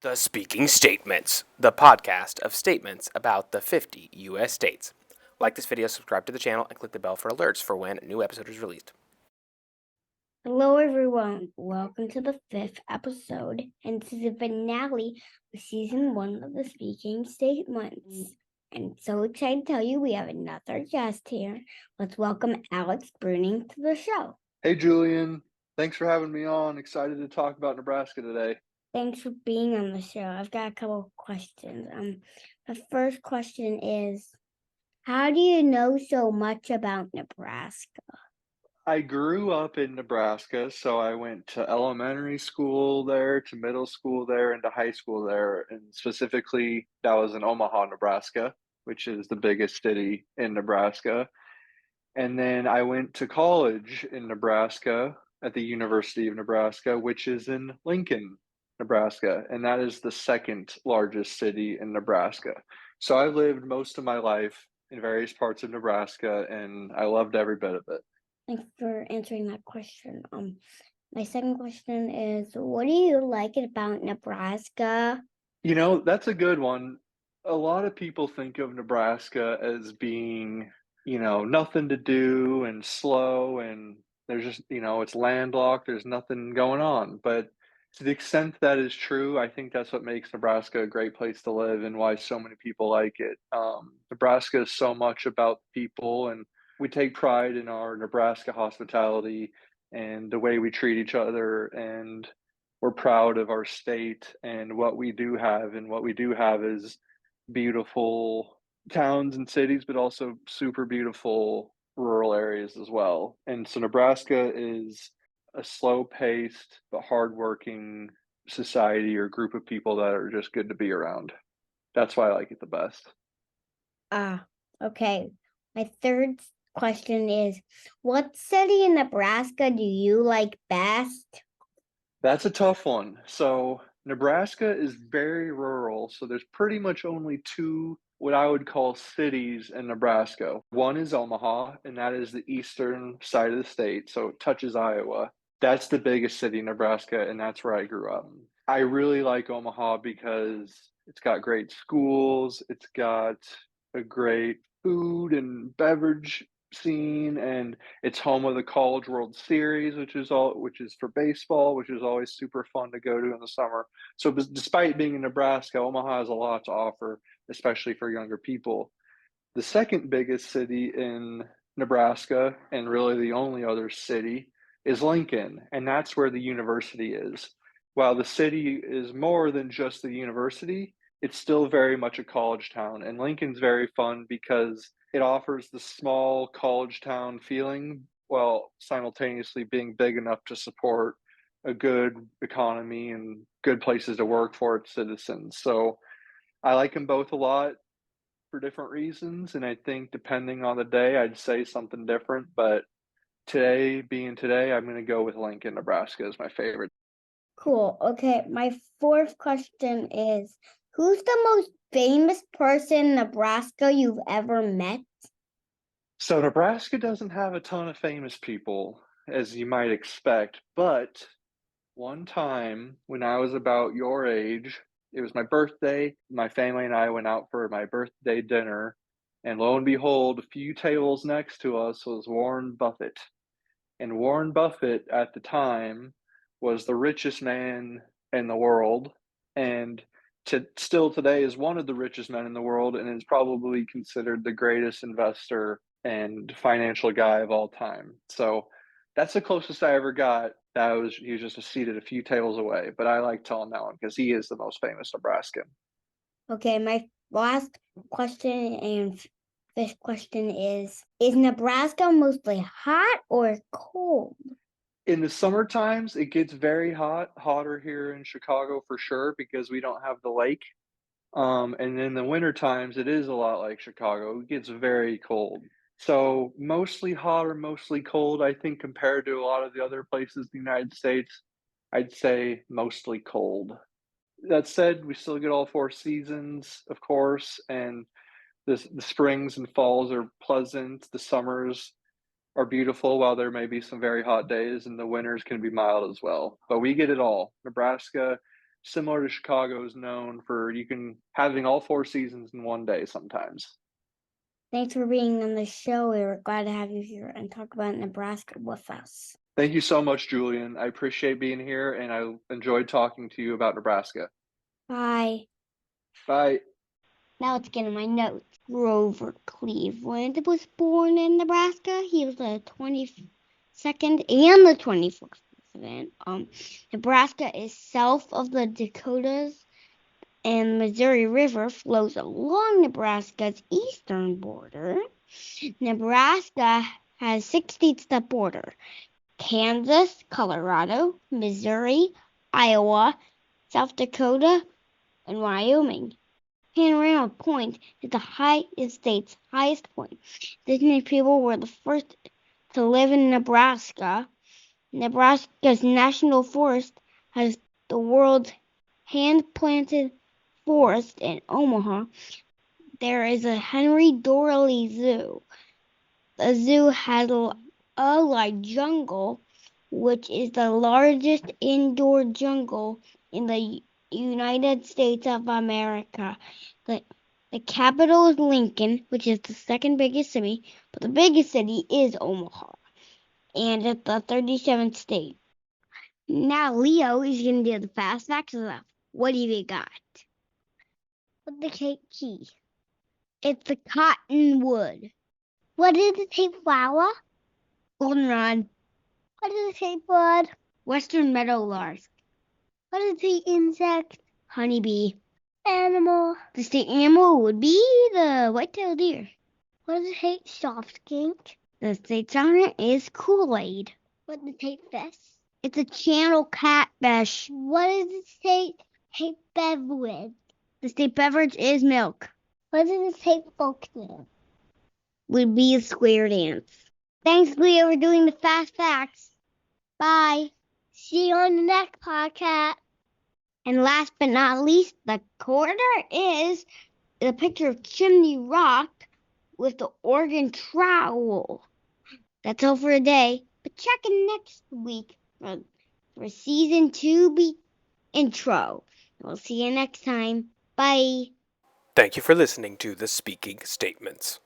The Speaking Statements, the podcast of statements about the 50 U.S. states. Like this video, subscribe to the channel, and click the bell for alerts for when a new episode is released. Hello, everyone. Welcome to the 5th episode, and this is the finale of season 1 of the Speaking Statements. I'm so excited to tell you we have another guest here. Let's welcome Alex Bruening to the show. Hey, Julian. Thanks for having me on. Excited to talk about Nebraska today. Thanks for being on the show. I've got a couple of questions. The first question is, how do you know so much about Nebraska? I grew up in Nebraska, so I went to elementary school there, to middle school there, and to high school there. And specifically, that was in Omaha, Nebraska, which is the biggest city in Nebraska. And then I went to college in Nebraska at the University of Nebraska, which is in Lincoln, Nebraska. And that is the second largest city in Nebraska. So I lived most of my life in various parts of Nebraska, and I loved every bit of it. Thanks for answering that question. My second question is, what do you like about Nebraska? You know, that's a good one. A lot of people think of Nebraska as being, nothing to do and slow, and there's just, it's landlocked, there's nothing going on. But to the extent that is true, I think that's what makes Nebraska a great place to live and why so many people like it. Nebraska is so much about people, and we take pride in our Nebraska hospitality and the way we treat each other, and we're proud of our state and what we do have. And what we do have is beautiful towns and cities, but also super beautiful rural areas as well. And so Nebraska is a slow paced but hardworking society or group of people that are just good to be around. That's why I like it the best. Okay. My third question is, what city in Nebraska do you like best? That's a tough one. So Nebraska is very rural, so there's pretty much only two what I would call cities in Nebraska. One is Omaha, and that is the eastern side of the state, so it touches Iowa. That's the biggest city in Nebraska, and that's where I grew up. I really like Omaha because it's got great schools, it's got a great food and beverage scene, and it's home of the College World Series, which is for baseball, which is always super fun to go to in the summer. So despite being in Nebraska, Omaha has a lot to offer, especially for younger people. The second biggest city in Nebraska, and really the only other city, is Lincoln, and that's where the university is. While the city is more than just the university, it's still very much a college town. And Lincoln's very fun because it offers the small college town feeling while simultaneously being big enough to support a good economy and good places to work for its citizens. So I like them both a lot for different reasons. And I think depending on the day, I'd say something different. But today, being today, I'm going to go with Lincoln, Nebraska as my favorite. Cool. Okay. My fourth question is, who's the most famous person in Nebraska you've ever met? So Nebraska doesn't have a ton of famous people, as you might expect, but one time when I was about your age, it was my birthday. My family and I went out for my birthday dinner, and lo and behold, a few tables next to us was Warren Buffett. And Warren Buffett at the time was the richest man in the world, and still today is one of the richest men in the world, and is probably considered the greatest investor and financial guy of all time. So that's the closest I ever got. He was just seated a few tables away, but I like telling that one because he is the most famous Nebraskan. Okay, my last question and fifth question is Nebraska mostly hot or cold? In the summer times, it gets very hot, hotter here in Chicago for sure because we don't have the lake. And in the winter times, it is a lot like Chicago. It gets very cold. So mostly hot or mostly cold, I think, compared to a lot of the other places in the United States, I'd say mostly cold. That said, we still get all four seasons, of course, and the springs and falls are pleasant. The summers are beautiful, while there may be some very hot days, and the winters can be mild as well. But we get it all. Nebraska similar to Chicago, is known for having all 4 seasons in one day sometimes. Thanks for being on the show. We were glad to have you here and talk about Nebraska with us. Thank you so much, Julian. I appreciate being here, and I enjoyed talking to you about Nebraska. Bye. Bye. Now let's get in my notes. Grover Cleveland was born in Nebraska. He was the 22nd and the 24th president. Nebraska is south of the Dakotas, and the Missouri River flows along Nebraska's eastern border. Nebraska has 6 states that border: Kansas, Colorado, Missouri, Iowa, South Dakota, and Wyoming. Panorama Point is the state's highest point. Indigenous people were the first to live in Nebraska. Nebraska's national forest has the world's hand-planted forest in Omaha. There is a Henry Doorly Zoo. The zoo has a light jungle, which is the largest indoor jungle in the United States of America. The capital is Lincoln, which is the second biggest city, but the biggest city is Omaha, and it's the 37th state. Now Leo is going to do the fast facts stuff. What do you got? What's the cake key? It's the cottonwood. What is the tape flower? Goldenrod. What is the tape bud? Western meadowlark. What is the insect? Honeybee. Animal. The state animal would be the white-tailed deer. What is the state soft skink? The state genre is Kool-Aid. What is the state fish? It's a channel catfish. What is the state beverage? The state beverage is milk. What is the state folk dance? Would be a square dance. Thanks, Leo, for doing the fast facts. Bye. See you on the next podcast. And last but not least, the quarter is the picture of Chimney Rock with the Oregon trowel. That's all for today, but check in next week for season 2 intro. We'll see you next time. Bye. Thank you for listening to the Speaking Statements.